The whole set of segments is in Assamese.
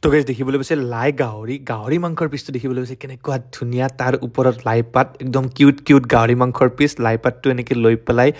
তো গাইজ দেখিবলৈ পাইছে লাই গাহৰি মাংসৰ পিচটো দেখিবলৈ পাইছে কেনেকুৱা ধুনীয়া তাৰ ওপৰত লাই পাত একদম কিউট গাহৰি মাংসৰ পিচ লাই পাতটো এনেকৈ লৈ পেলাই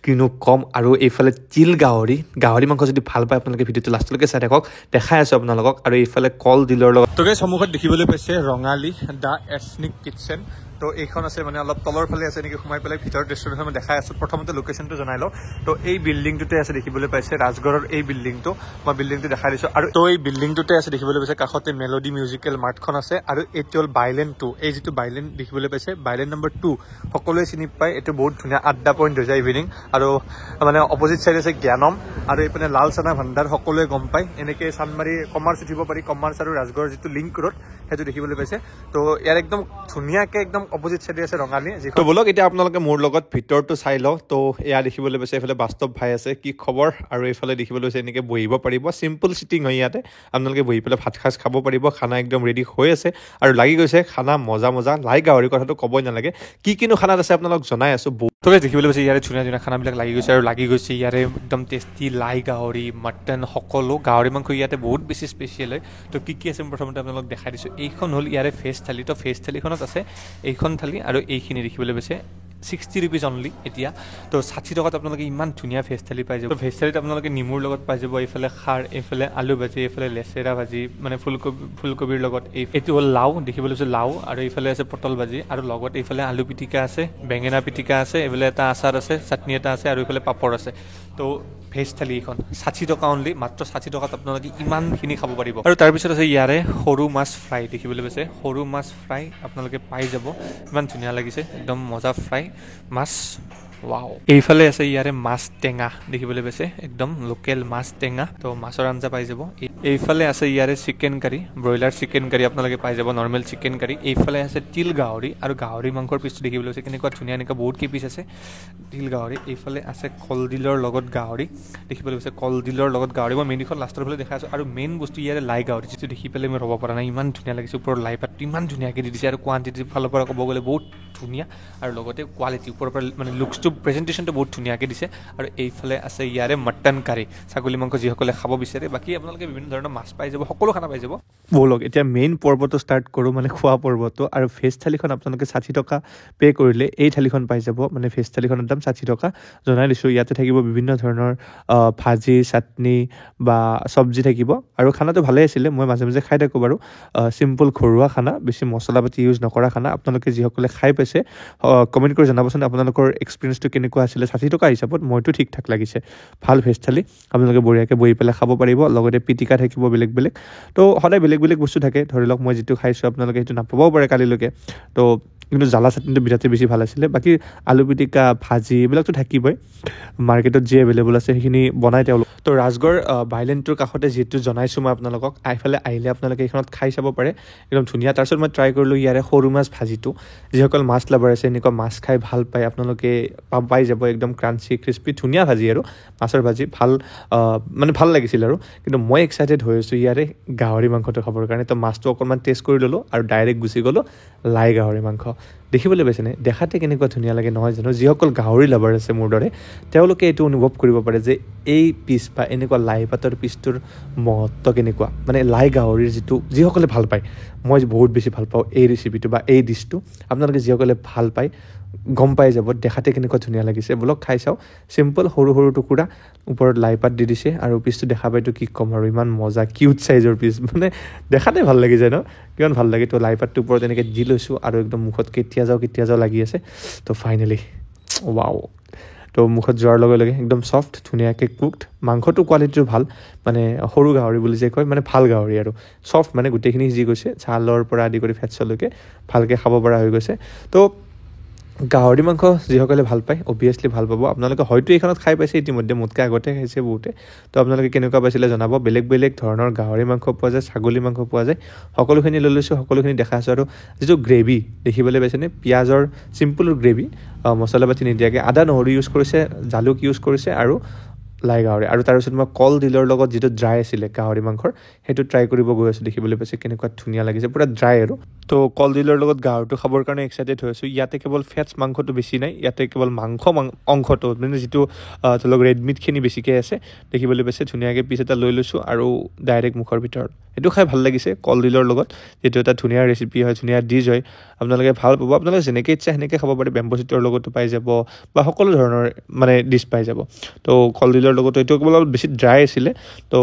কিনো কম আৰু এইফালে তিল গাহৰি মাংস যদি ভাল পায় আপোনালোকে ভিডিঅ'টো লাষ্টলৈকে চাই থাকক দেখাই আছোঁ আপোনালোকক আৰু এইফালে কল দিলৰ লগত তো গাইজ সন্মুখত দেখিবলৈ পাইছে ৰঙালী দ্য এথনিক কিটচেন তো এইখন আছে মানে অলপ তলৰ ফালে আছে নেকি সোমাই পেলাই ভিতৰত ৰেষ্টুৰেণ্টখন মই দেখাই আছোঁ প্ৰথমতে লোকেশ্যনটো জনাই লওঁ তো এই বিল্ডিংটোতে আছে দেখিবলৈ পাইছে ৰাজগড়ৰ এই বিল্ডিংটো মই বিল্ডিংটো দেখাই দিছোঁ আৰু তো এই বিল্ডিংটোতে আছে দেখিবলৈ পাইছে কাষতে মেলোডি মিউজিকেল মাৰ্টখন আছে আৰু এইটো হ'ল বাইলেণ্ড 2 এই যিটো বাইলেণ্ড দেখিবলৈ পাইছে বাইলেণ্ড নম্বৰ 2 সকলোৱে চিনি পায় এইটো বহুত ধুনীয়া আড্ডা পইণ্ট হৈ যায় ইভিনিং আৰু মানে অপজিট চাইড আছে জ্ঞানম আৰু এইপিনে লাল চানা ভাণ্ডাৰ সকলোৱে গম পায় এনেকৈ চানমাৰী কমাৰ্চ উঠিব পাৰি কমাৰ্চ আৰু ৰাজগড়ৰ যিটো লিংক ৰোড সেইটো দেখিবলৈ পাইছে তো ইয়াৰ একদম ধুনীয়াকৈ একদম অপজিট চাইডে আছে ৰঙালী তো বলক এতিয়া আপোনালোকে মোৰ লগত ভিতৰটো চাই লওঁ তো এয়া দেখিবলৈ পাইছে এইফালে বাস্তৱ ভাই আছে কি খবৰ আৰু এইফালে দেখিবলৈ পাইছে এনেকৈ বহিব পাৰিব চিম্পল চিটিং হয় ইয়াতে আপোনালোকে বহি পেলাই ভাত সাজ খাব পাৰিব খানা একদম ৰেডি হৈ আছে আৰু লাগি গৈছে খানা মজা লাই গাহৰি কথাটো ক'বই নালাগে কিনো খানাত আছে আপোনালোক জনাই আছোঁ তো দেখিবলৈ পাইছে ইয়াৰে ধুনীয়া খানাবিলাক লাগি গৈছে আৰু লাগি গৈছে ইয়াৰে একদম টেষ্টি লাই গাহৰি মাটন সকলো গাহৰি মাংস ইয়াতে বহুত বেছি স্পেচিয়েল হয় তো কি আছে প্ৰথমতে আপোনালোক দেখাই দিছোঁ এইখন হ'ল ইয়াৰে ভেজ থালি তো ভেজ থালিখনত আছে এইখন থালি আৰু এইখিনি দেখিবলৈ পাইছে 60 rupees অনলি এতিয়া তো 60 টকাত আপোনালোকে ইমান ধুনীয়া ভেজ থালি পাই যাব ভেজ থালিত আপোনালোকে নিমুৰ লগত পাই যাব এইফালে খাৰ এইফালে আলু ভাজি এইফালে লেচেৰা ভাজি মানে ফুলকবিৰ লগত এইটো হ'ল লাও দেখিবলৈ পাইছোঁ লাও আৰু এইফালে আছে পটল ভাজি আৰু লগত এইফালে আলু পিটিকা আছে বেঙেনা পিটিকা আছে এইফালে এটা আচাৰ আছে চাটনি এটা আছে আৰু এইফালে পাপৰ আছে তো ভেজ থালি এইখন 60 টকা অনলি মাত্ৰ 60 টকাত আপোনালোকে ইমানখিনি খাব পাৰিব আৰু তাৰপিছত আছে ইয়াৰে সৰু মাছ ফ্ৰাই দেখিবলৈ পাইছে সৰু মাছ ফ্ৰাই আপোনালোকে পাই যাব ইমান ধুনীয়া লাগিছে একদম মজা ফ্ৰাই মাছ ওয়াও এইফালে আছে ইয়াৰে মাছ টেঙা দেখিবলৈ পাইছে একদম লোকেল মাছ টেঙা তো মাছৰ আঞ্জা পাই যাব এইফালে আছে ইয়াৰে chicken curry broiler chicken curry আপোনালোকে পাই যাব নৰ্মেল চিকেন কাৰী এইফালে আছে তিল গাহৰি আৰু গাহৰি মাংসৰ পিচটো দেখিবলৈ পাইছে কেনেকুৱা ধুনীয়া এনেকুৱা বহুত কি পিচ আছে তিল গাহৰি এইফালে আছে কলডিলৰ লগত গাহৰি দেখিবলৈ পাইছে কলডিলৰ লগত গাহৰি মই মেইনখন লাষ্টৰ ফালে দেখাই আছোঁ আৰু মেইন বস্তু ইয়াৰে লাই গাহৰি যিটো দেখি পেলাই মই ৰ'ব পৰা নাই ইমান ধুনীয়া লাগিছে ওপৰত লাই পাতটো ইমান ধুনীয়াকৈ দি দিছে আৰু কোৱান্টিটিৰ ফালৰ পৰা ক'ব গ'লে বহুত ধুনীয়া আৰু লগতে কোৱালিটি ওপৰৰ পৰা মানে লুকছটো প্ৰেজেণ্টেশ্যনটো বহুত ধুনীয়াকৈ দিছে আৰু এইফালে আছে ইয়াৰে মটন কাৰী ছাগলী মাংস যিসকলে খাব বিচাৰে বাকী আপোনালোকে বিভিন্ন ধৰণৰ মাছ পাই যাব সকলো খানা পাই যাব ব'লক এতিয়া মেইন পৰ্বটো ষ্টাৰ্ট কৰোঁ মানে খোৱা পৰ্বটো আৰু ভেজ থালিখন আপোনালোকে 60 টকা পে' কৰিলে এই থালিখন পাই যাব মানে ভেজ থালিখনৰ দাম 60 টকা জনাই দিছোঁ ইয়াতে থাকিব বিভিন্ন ধৰণৰ ভাজি চাটনি বা চব্জি থাকিব আৰু খানাটো ভালেই আছিলে মই মাজে মাজে খাই থাকোঁ বাৰু চিম্পল ঘৰুৱা খানা বেছি মছলা পাতি ইউজ নকৰা খানা আপোনালোকে যিসকলে খাই পাইছে কমেণ্ট কৰি জনাবচোন আপোনালোকৰ এক্সপিৰিয়েঞ্চটো কেনেকুৱা আছিলে 60 টকা হিচাপত মইতো ঠিক ঠাক লাগিছে ভাল ভেজ থালি আপোনালোকে বঢ়িয়াকৈ বহি পেলাই খাব পাৰিব লগতে পিটিকা থাকিব বেলেগ তো সদায় বেলেগ বস্তু থাকে ধৰি লওক মই যিটো খাইছোঁ আপোনালোকে সেইটো নাপাবও পাৰে কালিলৈকে তো কিন্তু জ্বালা চাটনিটো বিৰাটেই বেছি ভাল আছিলে বাকী আলু পিটিকা ভাজি এইবিলাকতো থাকিবই মাৰ্কেটত যি এভেইলেবল আছে সেইখিনি বনাই তেওঁলোক তো ৰাজগড় বাইলেণ্ডটোৰ কাষতে যিহেতু জনাইছোঁ মই আপোনালোকক এইফালে আহিলে আপোনালোকে এইখনত খাই চাব পাৰে একদম ধুনীয়া তাৰপিছত মই ট্ৰাই কৰিলোঁ ইয়াৰে সৰু মাছ ভাজিটো যিসকল মাছ লাভাৰ আছে এনেকুৱা মাছ খাই ভাল পায় আপোনালোকে পাই যাব একদম ক্ৰাঞ্চি ক্ৰিস্পি ধুনীয়া ভাজি আৰু মাছৰ ভাজি ভাল মানে ভাল লাগিছিল আৰু কিন্তু মই এক্সাইটেড হৈ আছোঁ ইয়াৰে গাহৰি মাংসটো খাবৰ কাৰণে তো মাছটো অকণমান টেষ্ট কৰি ল'লোঁ আৰু ডাইৰেক্ট গুচি গ'লোঁ লাই গাহৰি মাংস দেখিবলৈ পাইছেনে দেখাতে কেনেকুৱা ধুনীয়া লাগে নহয় জানো যিসকল গাহৰি লাভাৰ আছে মোৰ দৰে তেওঁলোকে এইটো অনুভৱ কৰিব পাৰে যে এই পিচ বা এনেকুৱা লাই পাতৰ পিচটোৰ মহত্ব কেনেকুৱা মানে লাই গাহৰিৰ যিটো যিসকলে ভাল পায় মই বহুত বেছি ভাল পাওঁ এই ৰেচিপিটো বা এই ডিছটো আপোনালোকে যিসকলে ভাল পায় গম পাই যাব দেখাতে কেনেকুৱা ধুনীয়া লাগিছে বলক খাই চাওঁ চিম্পল সৰু টুকুৰা ওপৰত লাই পাত দি দিছে আৰু পিচটো দেখা পাইতো কি ক'ম আৰু ইমান মজা কিউট চাইজৰ পিচ মানে দেখাতে ভাল লাগি যায় ন কিমান ভাল লাগে তো লাই পাতটো ওপৰত এনেকৈ দি লৈছোঁ আৰু একদম মুখত কেতিয়া যাওঁ লাগি আছে তো ফাইনেলি ৱাও তো মুখত যোৱাৰ লগে লগে একদম ছফ্ট ধুনীয়াকৈ কুকড মাংসটো কোৱালিটিটো ভাল মানে সৰু গাহৰি বুলি যে কয় মানে ভাল গাহৰি আৰু ছফ্ট মানে গোটেইখিনি সিজি গৈছে ছালৰ পৰা আদি কৰি ফেটছলৈকে ভালকৈ খাব পৰা হৈ গৈছে তো গাহৰি মাংস যিসকলে ভাল পায় অভিয়াছলি ভাল পাব আপোনালোকে হয়তো এইখনত খাই পাইছে ইতিমধ্যে মোতকৈ আগতে খাইছে বহুতে তো আপোনালোকে কেনেকুৱা পাইছিলে জনাব বেলেগ ধৰণৰ গাহৰি মাংস পোৱা যায় ছাগলী মাংস পোৱা যায় সকলোখিনি লৈ লৈছোঁ সকলোখিনি দেখা আছোঁ আৰু যিটো গ্ৰেভি দেখিবলৈ পাইছেনে পিঁয়াজৰ চিম্পল গ্ৰেভি মছলা পাতি নিদিয়াকৈ আদা নহৰু ইউজ কৰিছে জালুক ইউজ কৰিছে আৰু লাই গাহৰি আৰু তাৰপিছত মই কলডিলৰ লগত যিটো ড্ৰাই আছিলে গাহৰি মাংসৰ সেইটো ট্ৰাই কৰিব গৈ আছোঁ দেখিবলৈ পাইছে কেনেকুৱা ধুনীয়া লাগিছে পুৰা ড্ৰাই আৰু তো কলডিলৰ লগত গাহৰিটো খাবৰ কাৰণে এক্সাইটেড হৈ আছোঁ ইয়াতে কেৱল ফেটছ মাংসটো বেছি নাই ইয়াতে কেৱল অংশটো মানে যিটো ধৰি লওক ৰেড মিটখিনি বেছিকৈ আছে দেখিবলৈ পাইছে ধুনীয়াকৈ পিচ এটা লৈ লৈছোঁ আৰু ডাইৰেক্ট মুখৰ ভিতৰত এইটো খাই ভাল লাগিছে কলডিলৰ লগত যিটো এটা ধুনীয়া ৰেচিপি হয় ধুনীয়া ডিছ হয় আপোনালোকে ভাল পাব আপোনালোকে যেনেকৈ ইচ্ছা সেনেকৈ খাব পাৰে বেম্বো শ্বুটৰ লগতো পাই যাব বা সকলো ধৰণৰ মানে ডিছ পাই যাব তো কলডিলৰ লগতো এইটো অলপ বেছি ড্ৰাই আছিলে তো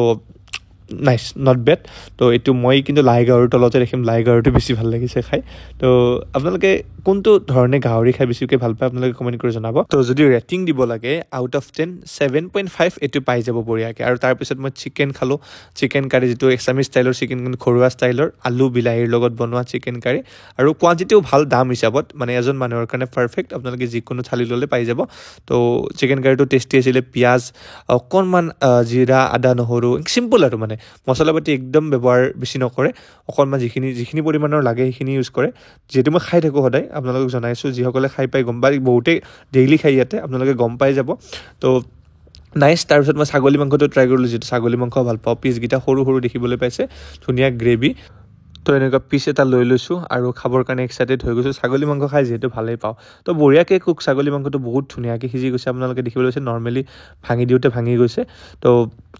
নাইচ নট বেড তো এইটো মই কিন্তু লাই গাহৰিৰ তলতে ৰাখিম লাই গাহৰিটো বেছি ভাল লাগিছে খাই তো আপোনালোকে কোনটো ধৰণে গাহৰি খাই বেছিকৈ ভাল পায় আপোনালোকে কমেণ্ট কৰি জনাব তো যদি ৰেটিং দিব লাগে আউট অফ 10 7.5 এইটো পাই যাব বঢ়িয়াকৈ আৰু তাৰপিছত মই চিকেন খালোঁ চিকেন কাৰী যিটো এছামিজ ষ্টাইলৰ চিকেন ঘৰুৱা ষ্টাইলৰ আলু বিলাহীৰ লগত বনোৱা চিকেন কাৰী আৰু কোৱান্টিটিও ভাল দাম হিচাপত মানে এজন মানুহৰ কাৰণে পাৰফেক্ট আপোনালোকে যিকোনো থালি ল'লে পাই যাব তো চিকেন কাৰীটো টেষ্টি আছিলে পিঁয়াজ অকণমান জিৰা আদা নহৰু চিম্পল আৰু মানে মছলা পাতি একদম ব্যৱহাৰ বেছি নকৰে অকণমান যিখিনি পৰিমাণৰ লাগে সেইখিনি ইউজ কৰে যিহেতু মই খাই থাকোঁ সদায় আপোনালোকক জনাইছোঁ যিসকলে খাই পাই গম পাই বহুতেই ডেইলি খাই ইয়াতে আপোনালোকে গম পাই যাব তো নাইচ তাৰপিছত মই ছাগলী মাংসটো ট্ৰাই কৰিলোঁ যিটো ছাগলী মাংস ভাল পাওঁ পিচকেইটা সৰু সৰু দেখিবলৈ পাইছে ধুনীয়া গ্ৰেভি তো এনেকুৱা পিচ এটা লৈ লৈছোঁ আৰু খাবৰ কাৰণে এক্সাইটেড হৈ গৈছোঁ ছাগলী মাংস খাই যিহেতু ভালেই পাওঁ তো বঢ়িয়াকৈ কুক ছাগলী মাংসটো বহুত ধুনীয়াকৈ সিজি গৈছে আপোনালোকে দেখিবলৈ পাইছে নৰ্মেলি ভাঙি দিওঁতে ভাঙি গৈছে তো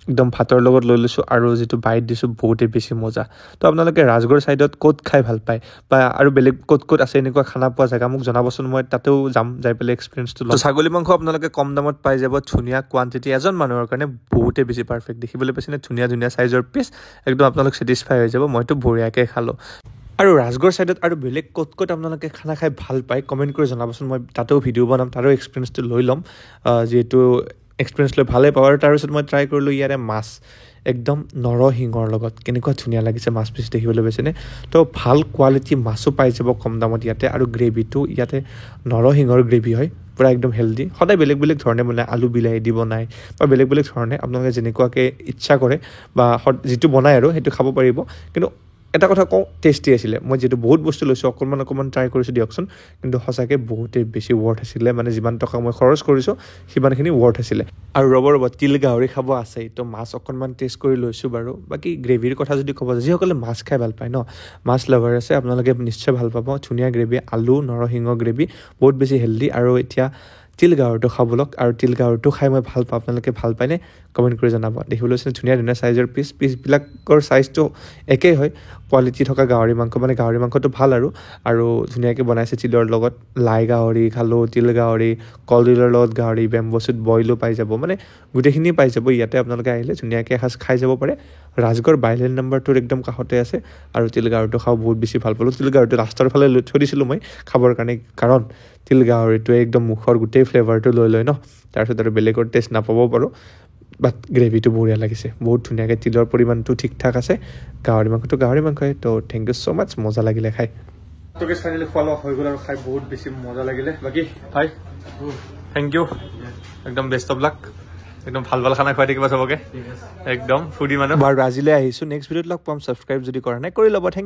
একদম ভাতৰ লগত লৈ লৈছোঁ আৰু যিটো বাইট দিছোঁ বহুতেই বেছি মজা তো আপোনালোকে ৰাজগড় ছাইডত ক'ত খাই ভাল পায় বা আৰু বেলেগ ক'ত আছে এনেকুৱা খানা পোৱা জেগা মোক জনাবচোন মই তাতেও যাম যাই পেলাই এক্সপিৰিয়েঞ্চটো ল'ম ছাগলী মাংস আপোনালোকে কম দামত পাই যাব ধুনীয়া কোৱান্টিটি এজন মানুহৰ কাৰণে বহুতেই বেছি পাৰফেক্ট দেখিবলৈ পাইছেনে ধুনীয়া ধুনীয়া ছাইজৰ পিচ একদম আপোনালোক ছেটিছফাই হৈ যাব মইতো বঢ়িয়াকৈ খালোঁ আৰু ৰাজগড় ছাইডত আৰু বেলেগ ক'ত আপোনালোকে খানা খাই ভাল পায় কমেণ্ট কৰি জনাবচোন মই তাতেও ভিডিঅ' বনাম তাৰো এক্সপিৰিয়েঞ্চটো লৈ ল'ম যিহেতু এক্সপিৰিয়েঞ্চ লৈ ভালেই পাওঁ আৰু তাৰপিছত মই ট্ৰাই কৰিলোঁ ইয়াৰে মাছ একদম নৰসিংহৰ লগত কেনেকুৱা ধুনীয়া লাগিছে মাছ পিচ দেখিবলৈ পাইছেনে তো ভাল কোৱালিটি মাছো পাই যাব কম দামত ইয়াতে আৰু গ্ৰেভিটো ইয়াতে নৰসিংহৰ গ্ৰেভি হয় পূৰা একদম হেল্ডি সদায় বেলেগ বেলেগ ধৰণে বনায় আলু বিলাহী দি বনায় বা বেলেগ বেলেগ ধৰণে আপোনালোকে যেনেকুৱাকৈ ইচ্ছা কৰে বা যিটো বনায় আৰু সেইটো খাব পাৰিব কিন্তু এটা কথা কওঁ টেষ্টি আছিলে মই যিহেতু বহুত বস্তু লৈছোঁ অকণমান ট্ৰাই কৰিছোঁ দিয়কচোন কিন্তু সঁচাকৈ বহুতেই বেছি ৱৰ্থ আছিলে মানে যিমান টকা মই খৰচ কৰিছোঁ সিমানখিনি ৱৰ্থ আছিলে আৰু ৰ'ব তিল গাহৰি খাব আছেই তো মাছ অকণমান টেষ্ট কৰি লৈছোঁ বাৰু বাকী গ্ৰেভিৰ কথা যদি ক'ব যিসকলে মাছ খাই ভাল পায় ন মাছ লাভাৰ আছে আপোনালোকে নিশ্চয় ভাল পাব ধুনীয়া গ্ৰেভি আলু নৰসিংহ গ্ৰেভি বহুত বেছি হেল্ডি আৰু এতিয়া তিল গাহৰিটো খাবলক আৰু তিল গাহৰিটো খাই মই ভাল পাওঁ আপোনালোকে ভাল পায়নে কমেণ্ট কৰি জনাব দেখিবলৈ ধুনীয়া ধুনীয়া ছাইজৰ পিচবিলাকৰ ছাইজটো একেই হয় কোৱালিটি থকা গাহৰি মাংস মানে গাহৰি মাংসটো ভাল আৰু ধুনীয়াকৈ বনাইছে তিলৰ লগত লাই গাহৰি খালোঁ তিল গাহৰি কলডিলৰ লগত গাহৰি বেম্বো শ্বুট বইলো পাই যাব মানে গোটেইখিনি পাই যাব ইয়াতে আপোনালোকে আহিলে ধুনীয়াকৈ এসাঁজ খাই যাব পাৰে ৰাজগড় বাইলেন নাম্বাৰ 2 একদম কাষতে আছে আৰু তিল গাহৰিটো খাওঁ বহুত বেছি ভাল পালোঁ তিল গাহৰিটো লাষ্টৰ ফালে লৈ থৈ দিছিলোঁ মই খাবৰ কাৰণে কাৰণ তিল গাহৰিটোৱে একদম মুখৰ গোটেই ফ্লেভাৰটো লৈ লয় ন তাৰপিছত আৰু বেলেগৰ টেষ্ট নাপাব পাৰোঁ বাট গ্ৰেভিটো বঢ়িয়া লাগিছে বহুত ধুনীয়াকৈ তিলৰ পৰিমাণটো ঠিক ঠাক আছে গাহৰি মাংসই তো থেংক ইউ ছ' মাছ মজা লাগিলে খাই ফাইনেলি খোৱা লোৱা হৈ গ'ল আৰু খাই বহুত বেছি মজা লাগিলে বাকী ভাই থেংক ইউ একদম বেষ্ট অফ লাক একদম ভাল খানা খুৱাই থাকিবা চবকে একদম ফুডি মানুহ বাৰু আজিলৈ আহিছোঁ নেক্সট ভিডিঅ'ত লগ পাম ছাবস্ক্ৰাইব যদি কৰা নাই কৰি ল'ব থেংক